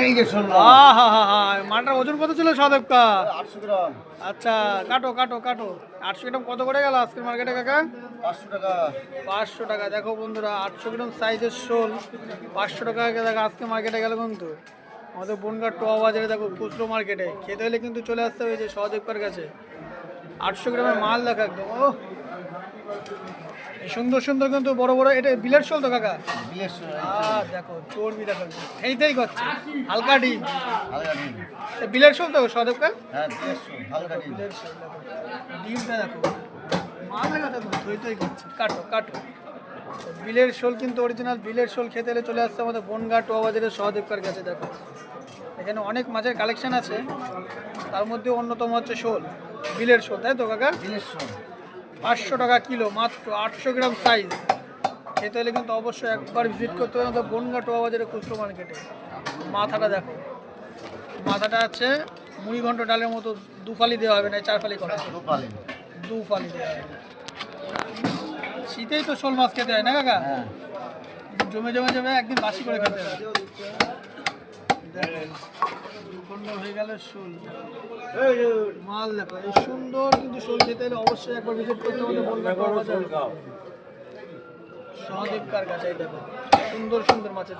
এই যে শুনলাম মাটার ওজন কত ছিল সদেব কা? 800 গ্রাম। আচ্ছা কাটো কাটো কাটো। 800 গ্রাম কত করে গেল আজকের মার্কেটে কাকা? 500 টাকা। 500 টাকা। দেখো বন্ধুরা 800 গ্রাম সাইজের শোল 500 টাকা দেখো আজকে মার্কেটে গেল কিন্তু। আমাদের বনগাঁ টোয়া বাজারে দেখো খুচরো মার্কেটে খেতে হলে কিন্তু চলে আসতে হবে যে সহদেবকার কাছে। 800 গ্রামের মাল দেখো একদম। ও সুন্দর সুন্দর কিন্তু বড় বড়। এটা বিলেট শোল তো কাকা? বিলের শোল। দেখো চর্বি দেখো এইটাই করছে হালকা ডিম। হালকা ডিম। বিলেট শোল তো সহদেবকার? হ্যাঁ বিলের শোল হালকা ডিম। বিলেট শোল দেখো ডিমটা দেখো মাল দেখা দেখো থই থই করছে। কাটো কাটো। বিলের শোল কিন্তু অরিজিনাল বিলের শোল খেতে হলে চলে আসছে আমাদের বনগাঁ টোয়া বাজারের সহদেবকার কাছে। দেখো এখানে অনেক মাছের কালেকশন আছে, তার মধ্যে অন্যতম হচ্ছে শোল, বিলের শোল, তাই তো কাকা? বিলের শোল 500 টাকা কিলো, মাত্র 800 গ্রাম সাইজ। খেতে হলে কিন্তু অবশ্যই একবার ভিজিট করতে হবে আমাদের বনগাঁ টোয়া বাজারের খুচরো মার্কেটে। মাথাটা দেখো, মাথাটা আছে মুড়ি ঘন্ট ডালের মতো, দুফালি দেওয়া হবে না, 4 ফালি করা, রূপালী। দুফালি দেওয়া হবে। শীতেই তো শোল মাছ খেতে হয় না কাকা? হ্যাঁ জমে জমে জমে একদিন বাসি করে খেতে হবে। দুখণ্ড হয়ে গেল শোল মাল দেখো। এই সুন্দর কিন্তু শোল খেতে হলে অবশ্যই একবার ভিজিট করতে হবে বনগাঁ টোয়া বাজার সহদেবকার কাছে। দেখো সুন্দর সুন্দর মাছের